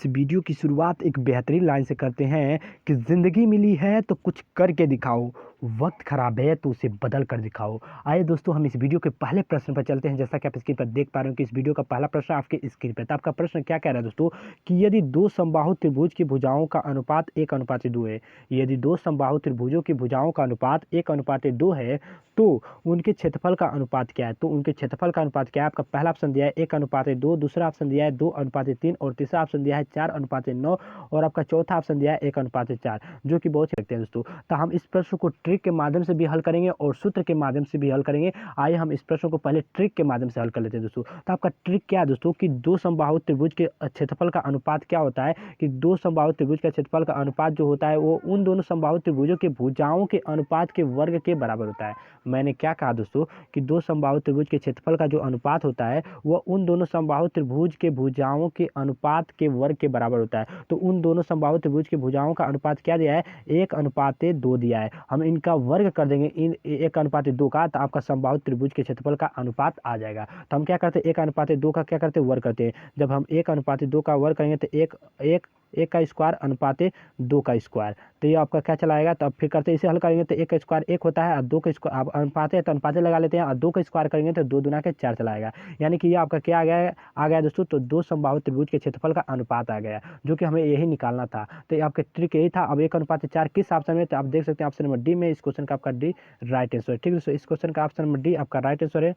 इस वीडियो की शुरुआत एक बेहतरीन लाइन से करते हैं कि ज़िंदगी मिली है तो कुछ करके दिखाओ, वक्त ख़राब है तो उसे बदल कर दिखाओ। आइए दोस्तों, हम इस वीडियो के पहले प्रश्न पर चलते हैं। जैसा कि आप स्क्रीन पर देख पा रहे हो कि इस वीडियो का पहला प्रश्न आपके स्क्रीन पर। तो आपका प्रश्न क्या कह रहा है दोस्तों कि यदि दो समबाहु त्रिभुज की भुजाओं का अनुपात 1:2 है, यदि दो समबाहु त्रिभुजों की भुजाओं का अनुपात 1:2 है तो उनके क्षेत्रफल का अनुपात क्या है। तो उनके क्षेत्रफल का अनुपात क्या है? आपका पहला ऑप्शन दिया है 1:2, दूसरा ऑप्शन दिया है 2:3 और तीसरा ऑप्शन दिया है 4:9 और आपका चौथा ऑप्शन दिया है 1:4, जो कि बहुत ही लगते हैं दोस्तों। तो हम इस प्रश्न को ट्रिक के माध्यम से भी हल करेंगे और सूत्र के माध्यम से भी हल करेंगे। आइए हम इस प्रश्न को पहले ट्रिक के माध्यम से हल कर लेते हैं दोस्तों। तो आपका ट्रिक क्या है दोस्तों कि दो समबाहु त्रिभुज के क्षेत्रफल का अनुपात क्या होता है कि दो समबाहु त्रिभुज का क्षेत्रफल का अनुपात जो होता है वो उन दोनों समबाहु त्रिभुजों के भुजाओं के अनुपात के वर्ग के बराबर होता है। मैंने क्या कहा दोस्तों कि दो समबाहु त्रिभुज के क्षेत्रफल का जो अनुपात होता है वह उन दोनों समबाहु त्रिभुज के भुजाओं के अनुपात के वर्ग के बराबर होता है। तो उन दोनों समबाहु त्रिभुज के भुजाओं का अनुपात क्या दिया है? 1:2 दिया है। हम इनका वर्ग कर देंगे इन 1:2 का, तो आपका समबाहु त्रिभुज के क्षेत्रफल का अनुपात आ जाएगा। तो हम क्या करते हैं 1:2 का क्या करते हैं वर्ग करते हैं। जब हम 1:2 का वर्ग करेंगे तो एक का स्क्वायर अनुपाते 2 का स्क्वायर, तो ये आपका क्या चला आएगा। तो अब फिर करते इसे हल करेंगे तो 1 का स्क्वायर 1 होता है और 2 का स्क्वायर आप अनुपाते हैं तो अनुपाते लगा लेते हैं और 2 का स्क्वायर करेंगे तो 2 दूना के 4 चला आएगा। यानी कि ये आपका क्या आ गया दोस्तों, तो दो समबाहु त्रिभुज के क्षेत्रफल का अनुपात आ गया, जो कि हमें यही निकालना था। तो ये आपका ट्रिक यही था। अब 1:4 किस ऑप्शन में, तो आप देख सकते हैं ऑप्शन नंबर डी में। इस क्वेश्चन का आपका डी राइट आंसर है। ठीक है दोस्तों, इस क्वेश्चन का ऑप्शन नंबर डी आपका राइट आंसर है।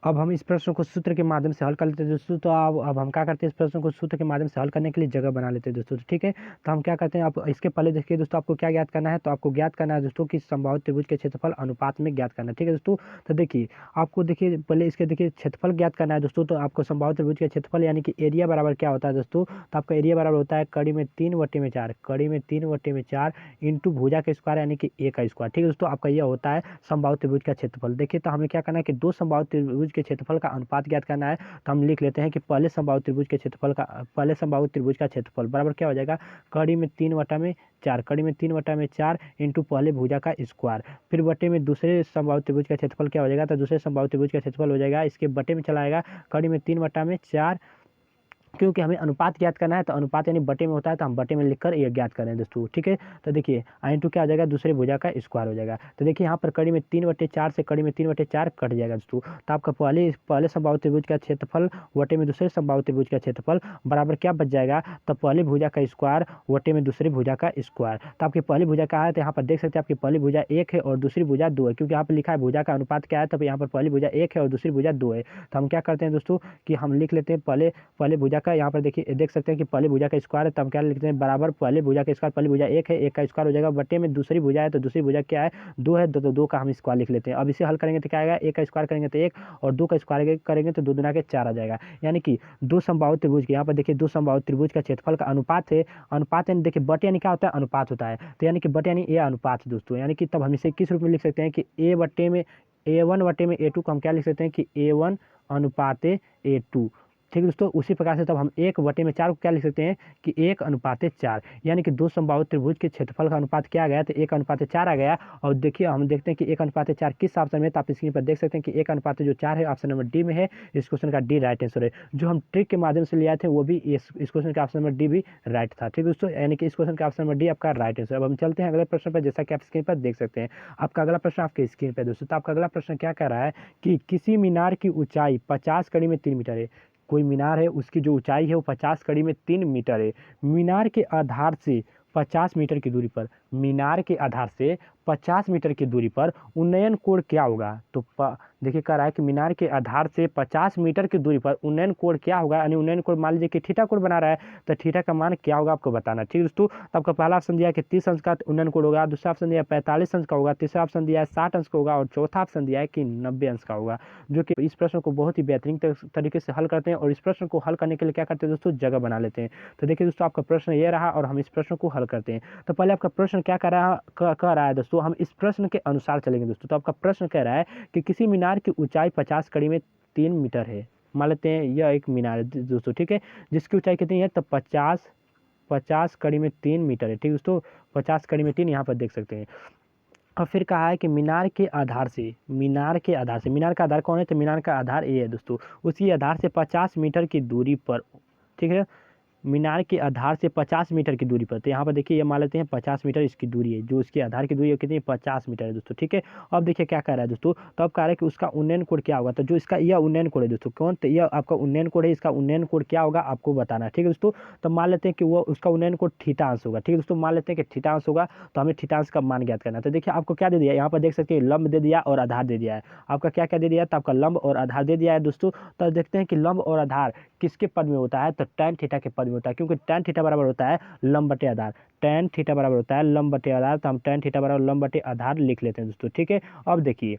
अब हम इस प्रश्न को सूत्र के माध्यम से हल कर लेते हैं दोस्तों। तो अब हम क्या करते हैं, इस प्रश्न को सूत्र के माध्यम से हल करने के लिए जगह बना लेते हैं दोस्तों। ठीक है, तो हम क्या करते हैं, आप इसके पहले देखिए दोस्तों आपको क्या ज्ञात करना है। तो आपको ज्ञात करना है दोस्तों कि समबाहु त्रिभुज के क्षेत्रफल अनुपात में ज्ञात करना है। ठीक है दोस्तों, तो देखिए आपको देखिए पहले इसके देखिए क्षेत्रफल ज्ञात करना है दोस्तों। तो आपको समबाहु त्रिभुज के क्षेत्रफल यानी कि एरिया बराबर क्या होता है दोस्तों, तो आपका एरिया बराबर होता है कड़ी में 3/4, कड़ी में 3/4 इंटू भुजा का स्क्वायर यानी कि ए का स्क्वायर। ठीक है दोस्तों, आपका यह होता है समबाहु त्रिभुज का क्षेत्रफल। देखिए तो हमें क्या करना है कि दो समबाहु त्रिभुज के क्षेत्रफल का अनुपात ज्ञात करना है। तो हम लिख लेते हैं कि पहले समबाहु त्रिभुज के क्षेत्रफल का बराबर क्या हो जाएगा, कड़ी में 3/4, कड़ी में 3/4 इंटू पहले भुजा का स्क्वायर, फिर बटे में दूसरे समबाहु त्रिभुज का क्षेत्रफल क्या हो जाएगा, तो दूसरे समबाहु त्रिभुज का क्षेत्रफल हो जाएगा इसके बटे में चला आएगा कड़ी में 3/4। क्योंकि हमें अनुपात ज्ञात करना है तो अनुपात यानी बटे में होता है, तो हम बटे में लिखकर ये ज्ञात करें दोस्तों। ठीक है, तो देखिए इंटू क्या हो जाएगा, दूसरे भुजा का स्क्वायर हो जाएगा। तो देखिए यहाँ पर कड़ी में 3/4 से कड़ी में 3/4 कट जाएगा दोस्तों। तो आपका पहले समबाहु त्रिभुज का क्षेत्रफल वटे में दूसरे समबाहु त्रिभुज का क्षेत्रफल बराबर क्या बच जाएगा, तो पहले भुजा का स्क्वायर वटे में दूसरी भुजा का स्क्वायर। तो आपकी पहली भुजा क्या है, तो यहाँ पर देख सकते हैं आपकी पहली भुजा 1 है और दूसरी भुजा 2 है, क्योंकि यहाँ पर लिखा है भुजा का अनुपात क्या है, तो यहाँ पर पहली भुजा 1 है और दूसरी भुजा 2 है। तो हम क्या करते हैं दोस्तों कि हम लिख लेते हैं पहले भुजा का, यहाँ पर देखिए देख सकते हैं कि पहले भुजा का स्क्वायर है, तो हम क्या लिखते हैं बराबर पहले भुजा का स्क्वायर, पहली भुजा 1 है, 1 का स्क्वायर हो जाएगा बटे में दूसरी भुजा है, तो दूसरी भुजा क्या है 2 है, तो 2 का हम स्क्वायर लिख लेते हैं। अब इसे हल करेंगे तो क्या आएगा, 1 का स्क्वायर करेंगे तो 1 और 2 का स्क्वायर करेंगे तो 2 दूना के 4 आ जाएगा। यानी कि दो समबाहु त्रिभुज के यहाँ पर देखिए दो समबाहु त्रिभुज का क्षेत्रफल का अनुपात है। अनुपात यानी देखिए बटे यानी क्या होता है, अनुपात होता है, तो यानी कि बटे यानी ए अनुपात दोस्तों। यानी कि तब हम इसे किस रूप में लिख सकते हैं कि A1 A2 को हम क्या लिख सकते हैं कि A1 अनुपात A2। ठीक है दोस्तों, उसी प्रकार से तब हम 1/4 को क्या लिख सकते हैं कि 1:4, यानी कि दो समबाहु त्रिभुज के क्षेत्रफल का अनुपात क्या आ गया, तो 1:4 आ गया। और देखिए हम देखते हैं कि 1:4 किस ऑप्शन में, तो आप स्क्रीन पर देख सकते हैं कि 1:4 है, ऑप्शन नंबर डी में है। इस क्वेश्चन का डी राइट आंसर है। जो हम ट्रिक के माध्यम से लिया थे वो भी इस क्वेश्चन का ऑप्शन नंबर डी भी राइट था। ठीक है दोस्तों, यानी कि इस क्वेश्चन का ऑप्शन नंबर डी आपका राइट आंसर। अब हम चलते हैं अगले प्रश्न पर, जैसा कि आप स्क्रीन पर देख सकते हैं आपका अगला प्रश्न आपके स्क्रीन पर दोस्तों। तो आपका अगला प्रश्न क्या कह रहा है कि किसी मीनार की ऊंचाई 50 कड़ी में 3 मीटर है। कोई मीनार है उसकी जो ऊंचाई है वो 50 कड़ी में 3 मीटर है। मीनार के आधार से 50 मीटर की दूरी पर, मीनार के आधार से 50 मीटर की दूरी पर उन्नयन कोण क्या होगा। तो देखिए कह रहा है कि मीनार के आधार से 50 मीटर की दूरी पर उन्नयन कोण क्या होगा, यानी उन्नयन कोण मान लीजिए कि थीटा कोण बना रहा है, तो थीटा का मान क्या होगा आपको बताना। ठीक है दोस्तों, तो आपका पहला ऑप्शन दिया कि 30 अंश का उन्नयन कोण होगा, दूसरा ऑप्शन दिया 45 अंश का होगा, तीसरा ऑप्शन दिया है 60 अंश का होगा और चौथा ऑप्शन दिया है कि 90 अंश का होगा। जो कि इस प्रश्न को बहुत ही बेहतरीन तरीके से हल करते हैं और इस प्रश्न को हल करने के लिए क्या करते हैं दोस्तों, जगह बना लेते हैं। तो देखिए दोस्तों आपका प्रश्न ये रहा और हम इस प्रश्न को हल करते हैं। तो पहले आपका प्रश्न क्या कह रहा है दोस्तों, हम इस प्रश्न के अनुसार चलेंगे दोस्तों। तो आपका प्रश्न कह रहा है कि किसी मीनार की ऊंचाई 50 कड़ी में 3 मीटर है। मान लेते हैं यह एक मीनार है दोस्तों, ठीक है, जिसकी ऊंचाई कितनी है, तो 50 कड़ी में 3 मीटर है। ठीक दोस्तों, 50 कड़ी में 3 यहाँ पर देख सकते हैं। और फिर कहा है कि मीनार का आधार कौन है, तो मीनार का आधार ए है दोस्तों। उसी आधार से 50 मीटर की दूरी पर, ठीक है, मीनार के आधार से 50 मीटर की दूरी पर। तो यहाँ पर देखिए ये मान लेते हैं 50 मीटर इसकी दूरी है, जो इसके आधार की दूरी है कितनी 50 मीटर है दोस्तों, ठीक है। अब देखिए क्या कह रहा है दोस्तों, तो अब कह रहा है कि उसका उन्नयन कोड क्या होगा। तो जो इसका यह उन्नयन कोड है दोस्तों, कौन, तो यह आपका उन्नयन कोड है, इसका उन्नयन कोड क्या होगा आपको बताना है, ठीक है दोस्तों। तो मान लेते हैं कि वो उसका उन्नयन कोड थीटांश होगा, ठीक है दोस्तों। मान लेते हैं कि थीटांश होगा, तो हमें थीटांश का मान ज्ञात करना है। तो देखिए आपको क्या दे दिया, यहाँ पर देख सकते हैं लंब दे दिया और आधार दे दिया है। आपका क्या क्या दे दिया, तो आपका लंब और आधार दे दिया है दोस्तों। तो देखते हैं कि लंब और आधार किसके पद में होता है, तो tan थीटा के पद में होता है, क्योंकि tan थीटा बराबर होता है लंब बटे आधार। tan थीटा बराबर होता है लंब बटे आधार, तो हम tan थीटा बराबर लंब बटे आधार लिख लेते हैं दोस्तों, ठीक है। अब देखिए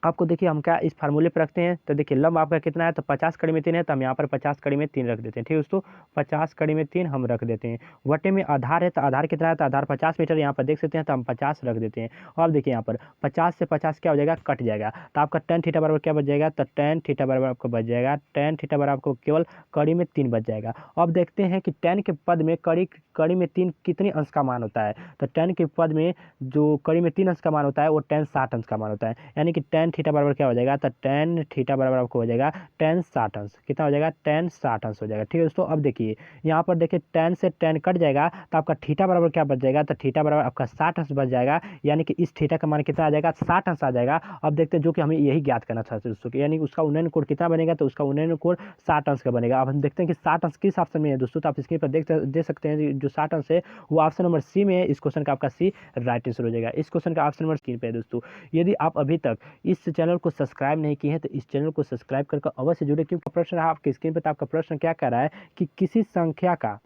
आपको देखिए हम क्या इस फार्मूले पर रखते हैं। तो देखिए लंब आपका कितना है, तो 50 कड़ी में 3 है, तो हम यहाँ पर 50 कड़ी में 3 रख देते हैं, ठीक है दोस्तों। 50 कड़ी में 3 हम रख देते हैं। वटे में आधार है, तो आधार कितना है, तो आधार 50 मीटर यहाँ पर देख सकते हैं, तो हम 50 रख देते हैं। और देखिए यहाँ पर 50 से 50 क्या हो जाएगा, कट जाएगा। तो आपका tan थीटा बराबर क्या बच जाएगा, तो tan थीटा बराबर आपको बच जाएगा, tan थीटा बराबर आपको केवल कड़ी में 3 बच जाएगा। अब देखते हैं कि tan के पद में कड़ी में 3 कितने अंश का मान होता है। तो tan के पद में जो कड़ी में 3 अंश का मान होता है वो tan 60 अंश का मान होता है, यानी कि tan थीटा बराबर क्या हो जाएगा, तो tan थीटा बराबर आपको हो जाएगा tan 60 अंश। कितना हो जाएगा, tan 60 अंश हो जाएगा, ठीक है दोस्तों। अब देखिए यहाँ पर देखिए tan से tan कट जाएगा, तो आपका थीटा बराबर क्या बच जाएगा, तो थीटा बराबर आपका 60 अंश बच जाएगा, यानी कि इस थीटा का मान कितना आ जाएगा, 60 अंश आ जाएगा। अब देखते हैं जो कि हमें यही ज्ञात करना था दोस्तों, यानी उसका उन्नयन कोड कितना बनेगा, तो उसका उन्नयन कोड 60 अंश का बनेगा। अब हम देखते हैं कि 60 अंश किस ऑप्शन में है दोस्तों, तो आप स्क्रीन पर देख सकते हैं जो 60 अंश है वो ऑप्शन नंबर सी में है। इस क्वेश्चन का आपका सी राइट आंसर हो जाएगा। इस क्वेश्चन का ऑप्शन नंबर स्क्रीन पे है दोस्तों। यदि आप अभी तक इस चैनल को सब्सक्राइब नहीं किए हैं तो इस चैनल को सब्सक्राइब करके अवश्य जुड़े, क्योंकि प्रश्न है आपकी स्क्रीन पर। तो आपका प्रश्न क्या कह रहा है कि किसी संख्या का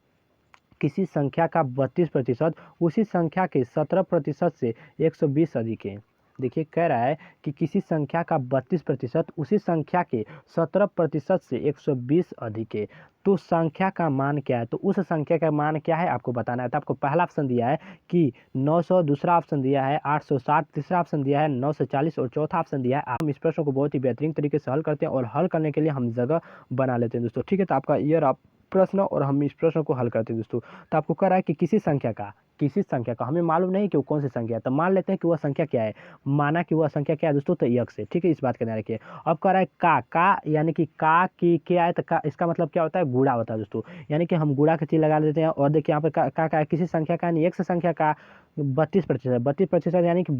32% उसी संख्या के 17% से 120 अधिक है। देखिए कह रहा है कि किसी संख्या का 32% उसी संख्या के 17% से 120 अधिक है, तो संख्या का मान क्या है, तो उस संख्या का मान क्या है आपको बताना है। तो आपको पहला ऑप्शन दिया है कि 900, दूसरा ऑप्शन दिया है 860, तीसरा ऑप्शन दिया है 940 और चौथा ऑप्शन दिया है। हम इस प्रश्न को बहुत ही बेहतरीन तरीके से हल करते हैं और हल करने के लिए हम जगह बना लेते हैं दोस्तों, ठीक है। तो आपका ये प्रश्न और हम इस प्रश्न को हल करते हैं दोस्तों। तो आपको कह रहा है कि किसी संख्या का हमें मालूम नहीं कि वो कौन सी संख्या है, तो मान लेते हैं कि वह संख्या क्या है। माना कि वह संख्या क्या है दोस्तों, तो x है, ठीक है। इस बात का ध्यान रखिए। अब कह रहा है का यानी कि का की क्या है, तो का इसका मतलब क्या होता है, गुणा होता है दोस्तों, यानी कि हम गुणा का चीज लगा देते हैं। और देखिए यहाँ पर का है, किसी संख्या का यानी x संख्या का 32%, 32% यानी कि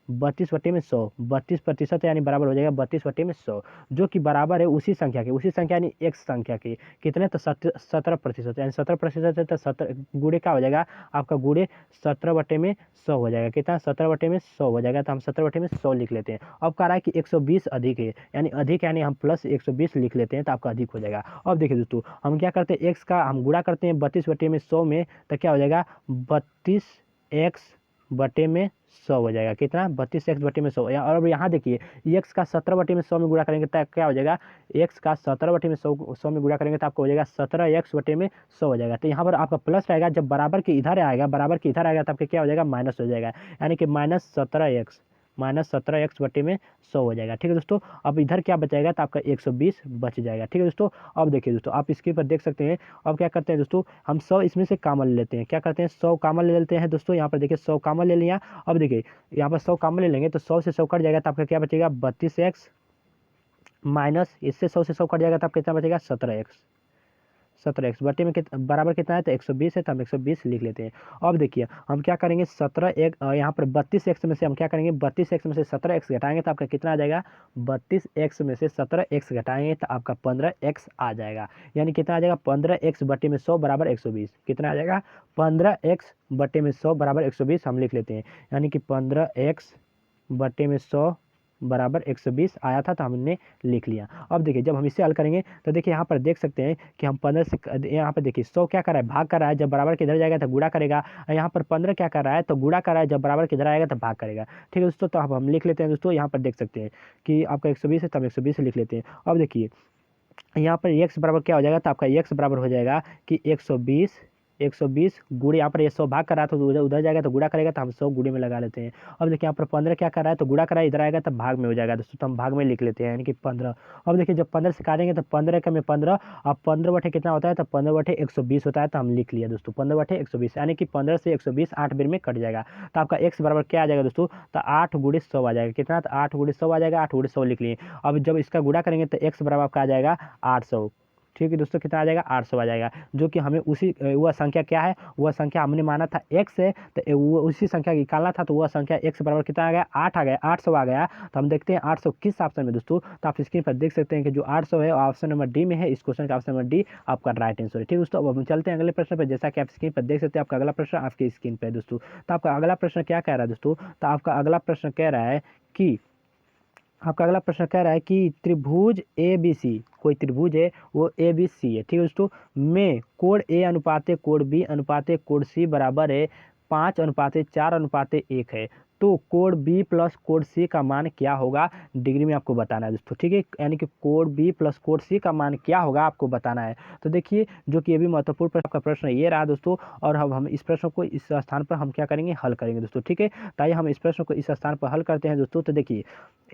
32/100, 32% यानी बराबर हो जाएगा 32/100, जो कि बराबर है उसी संख्या यानी x संख्या के कितने, तो 17%, यानी 17% है, तो 17 गुणे क्या हो जाएगा आपका, गुणे 17/100 हो जाएगा। कितना, 17/100 हो जाएगा। तो हम 17/100 लिख लेते हैं। अब कह रहा है कि 120 अधिक है, यानी हम प्लस 120 लिख लेते हैं, तो आपका अधिक हो जाएगा। अब देखिए दोस्तों हम क्या करते हैं, x का हम गुणा करते हैं 32/100 में, तो क्या हो जाएगा 32x/100 हो जाएगा। कितना, 32x/100। और अब यहाँ देखिए x का 17/100 में गुणा करेंगे तो क्या हो जाएगा, x का 17/100 में गुणा करेंगे तो आपको हो जाएगा 17x/100 हो जाएगा। तो यहाँ पर आपका प्लस रहेगा, जब बराबर के इधर आएगा तो आपका क्या हो जाएगा, माइनस हो जाएगा, यानी कि -17x/100 हो जाएगा, ठीक है दोस्तों। अब इधर क्या बचाएगा, तो आपका 120 बच जाएगा, ठीक है दोस्तों। अब देखिए दोस्तों आप स्क्रीन पर देख सकते हैं। अब क्या करते हैं दोस्तों, हम 100 इसमें से कॉमन ले लेते हैं। क्या करते हैं, 100 कॉमन ले लेते हैं दोस्तों। यहाँ पर देखिए 100 कॉमन ले लिया। अब देखिए यहाँ पर 100 कॉमन ले लेंगे तो 100 से 100 कट जाएगा, तो आपका क्या बचेगा 32x, माइनस इससे 100 से 100 कट जाएगा, तो आपका कितना बचेगा 17x बटे में बराबर कितना है, तो 120 है, तो हम 120 लिख लेते हैं। अब देखिए हम क्या करेंगे, 17x यहाँ पर 32x में से हम क्या करेंगे, 32x में से 17x घटाएंगे तो आपका कितना आ जाएगा, 32x में से 17x घटाएंगे तो आपका 15x आ जाएगा, यानी कितना आ जाएगा 15x बटे में 100 बराबर 120। कितना आ जाएगा, 15x बटे में 100 बराबर 120 हम लिख लेते हैं, यानी कि 15x बटे में 100 बराबर 120 आया था, तो हमने लिख लिया। अब देखिए जब हम इसे हल करेंगे तो देखिए यहाँ पर देख सकते हैं कि हम 15 से यहाँ पर देखिए 100 क्या कर रहा है, भाग कर रहा है, जब बराबर के इधर जाएगा तो गुणा करेगा। यहाँ पर 15 क्या कर रहा है, तो गुणा कर रहा है, जब बराबर के इधर आएगा तो भाग करेगा, ठीक है दोस्तों। तो अब हम लिख लेते हैं दोस्तों, यहाँ पर देख सकते हैं कि आपका 120 है, तो हम 120 लिख लेते हैं। अब देखिए यहाँ पर x बराबर क्या हो जाएगा, तो आपका x बराबर हो जाएगा कि 120 गुणे, यहाँ पर ये 100 भाग कर रहा था तो उधर जाएगा तो गुणा करेगा, तो हम 100 गुणे में लगा लेते हैं। अब देखिए यहाँ पर 15 क्या कर रहा है, तो गुणा कर रहा है, इधर आएगा तो भाग में हो जाएगा दोस्तों, तो हम भाग में लिख लेते हैं, यानी कि 15। अब देखिए जब 15 से काटेंगे तो 15 का में 15, अब 15 बटे कितना होता है, तो 15/120 होता है, तो हम लिख लिया दोस्तों 15/120, यानी कि 15 से 120 8 बेर में कट जाएगा। तो आपका x बराबर क्या आ जाएगा दोस्तों, तो 8 × 100 आ जाएगा। कितना, तो 8 × 100 आ जाएगा, 8 × 100 लिख लिए। अब जब इसका गुणा करेंगे तो x बराबर आपका आ जाएगा 800, ठीक है दोस्तों, कितना आ जाएगा 800 आ जाएगा, जो कि हमें उसी वह संख्या क्या है, वह संख्या हमने माना था x है, तो वो उसी संख्या निकालना था, तो वह संख्या x बराबर कितना आ गया 8 आ गया, 800 आ गया। तो हम देखते हैं 800 किस ऑप्शन में दोस्तों, तो आप स्क्रीन पर देख सकते हैं कि जो 800 है ऑप्शन नंबर डी में है। इस क्वेश्चन का ऑप्शन नंबर डी आपका राइट आंसर है। ठीक है दोस्तों, अब हम चलते हैं अगले प्रश्न पर। जैसा कि आप स्क्रीन पर देख सकते हैं, आपका अगला प्रश्न आपकी स्क्रीन पर है दोस्तों। तो आपका अगला प्रश्न क्या कह रहा है दोस्तों, तो आपका अगला प्रश्न कह रहा है कि आपका अगला प्रश्न कह रहा है कि त्रिभुज ए बी सी, कोई त्रिभुज है वो ए बी सी है, ठीक है दोस्तों, में कोण ए अनुपाते कोण बी अनुपाते कोण सी बराबर है 5:4:1 है। तो कोण बी प्लस कोण सी का मान क्या होगा, डिग्री में आपको बताना है दोस्तों। ठीक है, यानी कि कोण बी प्लस कोण सी का मान क्या होगा आपको बताना है। तो देखिए, जो कि ये भी महत्वपूर्ण प्रश्न का प्रश्न ये रहा दोस्तों, और अब हम इस प्रश्न को इस स्थान पर हम क्या करेंगे, हल करेंगे दोस्तों। ठीक है, ताकि हम इस प्रश्न को इस स्थान पर हल करते हैं दोस्तों। तो देखिए,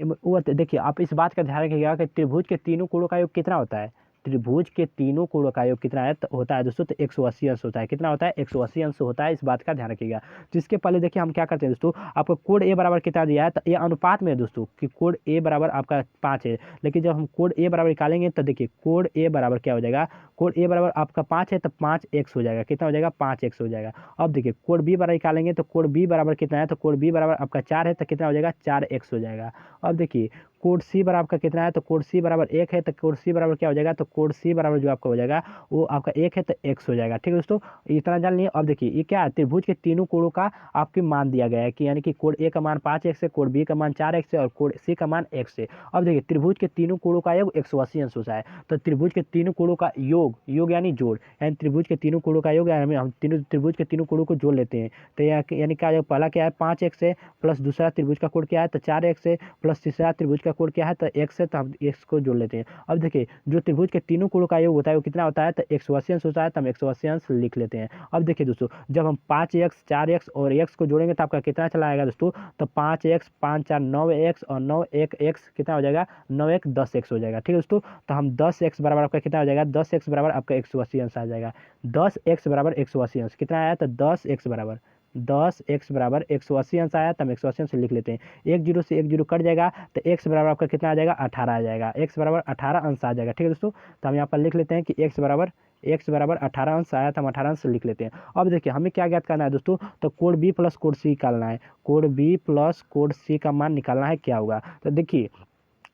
वो देखिए आप इस बात का ध्यान रखिएगा कि त्रिभुज के तीनों कोणों का योग कितना होता है, त्रिभुज के तीनों कोणों का योग कितना है होता है दोस्तों, तो 180 अंश होता है। कितना होता है, 180 अंश होता है, इस बात का ध्यान रखिएगा। तो इसके पहले देखिए हम क्या करते हैं दोस्तों, आपको कोण ए बराबर कितना दिया है, तो ये अनुपात में है दोस्तों कि कोण ए बराबर आपका 5 है। लेकिन जब हम कोण ए बराबर निकालेंगे तो देखिए कोण ए बराबर क्या हो जाएगा, कोण ए बराबर आपका 5 है तो 5x हो जाएगा। कितना हो जाएगा, 5x हो जाएगा। अब देखिए कोण बी बराबर निकालेंगे तो कोण बी बराबर कितना है, तो कोण बी बराबर आपका 4 है, तो कितना हो जाएगा 4x हो जाएगा। अब देखिए कोण सी बराबर आपका कितना है, तो कोण सी बराबर 1 है, तो कोण सी बराबर क्या हो जाएगा, तो कोण सी बराबर जो आपका हो जाएगा वो आपका 1 है, तो x हो जाएगा। ठीक है दोस्तों, इतना जान लिए। अब देखिए ये क्या है, त्रिभुज के तीनों कोणों का आपके मान दिया गया है कि यानी कि कोण ए का मान 5x है, कोण बी का मान 4x है और कोण सी का मान x है। अब देखिए त्रिभुज के तीनों कोणों का योग 180 अंश होता है। तो त्रिभुज के तीनों कोणों का योग यानी जोड़, यानी त्रिभुज के तीनों कोणों का योग, यानी हम तीनों त्रिभुज के तीनों कोणों को जोड़ लेते हैं। तो यानी क्या, पहला क्या है 5x है, प्लस दूसरा त्रिभुज का कोण क्या है, तो 4x है, प्लस तीसरा त्रिभुज का कोण क्या है, तो x है, तो हम x को जोड़ लेते हैं। अब देखिए जो त्रिभुज के तीनों कोणों का योग होता है वो कितना होता है, तो 180 अंश होता है, तो हम 180 अंश लिख लेते हैं। अब देखिए दोस्तों, जब हम 5x 4x और x को जोड़ेंगे तो आपका कितना चला आएगा दोस्तों, तो 5x 5 4 9x और 9 1 x कितना हो जाएगा, 9 1 10x हो जाएगा। ठीक है दोस्तों, तो हम 10x बराबर आपका कितना हो जाएगा, 10x बराबर आपका 180 अंश आ जाएगा। 10x बराबर 180 अंश कितना आया, तो 10x बराबर 180 अंश आया, तो हम 180 अंश लिख लेते हैं। 1 0 से 1 0 कट जाएगा, तो x बराबर आपका कितना आ जाएगा, 18 आ जाएगा। x बराबर 18 अंश आ जाएगा। ठीक है दोस्तों, तो हम यहाँ पर लिख लेते हैं कि x बराबर 18 अंश आया, तो हम 18 अंश लिख लेते हैं। अब देखिए हमें क्या ज्ञात करना है दोस्तों, तो कोण बी प्लस कोण सी निकालना है। कोण बी प्लस कोण सी का मान निकालना है, क्या होगा, तो देखिए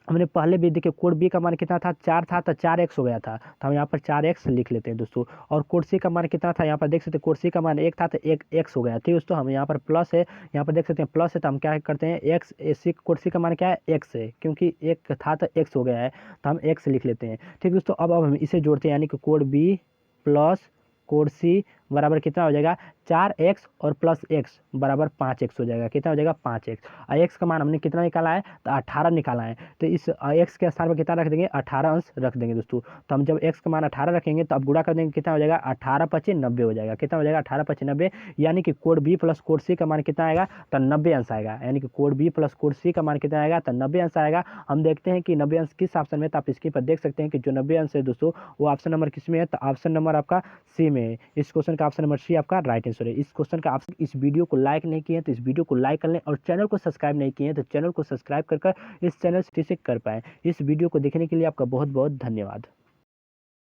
हमने पहले भी देखिए कोण बी का मान कितना था, 4 था, तो 4x हो गया था, तो हम यहाँ पर 4x लिख लेते हैं दोस्तों। और कोण सी का मान कितना था, यहाँ पर देख सकते हैं कोण सी का मान 1 था, तो 1x हो गया। ठीक है दोस्तों, हम यहाँ पर प्लस है, यहाँ पर देख सकते हैं प्लस है, तो हम क्या करते हैं x सी, कोण सी का मान क्या है, x है, क्योंकि 1 था तो x हो गया है, तो हम x लिख लेते हैं। ठीक है दोस्तों, अब हम इसे जोड़ते हैं, यानी कि कोण बी प्लस कोण सी बराबर कितना हो जाएगा, 4x और प्लस x बराबर 5x हो जाएगा। कितना हो जाएगा, 5x। और x का मान हमने कितना निकाला है, तो 18 निकाला है, तो इस x के स्थान पर कितना रख देंगे, 18 अंश रख देंगे दोस्तों। तो हम जब x का मान 18 रखेंगे तो अब गुणा कर देंगे, कितना हो जाएगा, 18 5 90 हो जाएगा। कितना हो जाएगा, 18 5 90, यानी कि कोण बी प्लस कोण सी का मान कितना आएगा, तो 90 अंश आएगा। यानी कि कोण बी प्लस कोण सी का मान कितना आएगा, तो 90 अंश आएगा। हम देखते हैं कि 90 अंश किस ऑप्शन में, तो आप स्क्रीन पर देख सकते हैं कि जो 90 अंश है दोस्तों वो ऑप्शन नंबर किस में है, तो ऑप्शन नंबर आपका सी में है। इस क्वेश्चन का ऑप्शन नंबर सी आपका राइट आंसर है। इस क्वेश्चन का आप इस वीडियो को लाइक नहीं किए हैं तो इस वीडियो को लाइक कर लें, और चैनल को सब्सक्राइब नहीं किए हैं तो चैनल को सब्सक्राइब कर इस चैनल से कर पाएँ। इस वीडियो को देखने के लिए आपका बहुत बहुत धन्यवाद।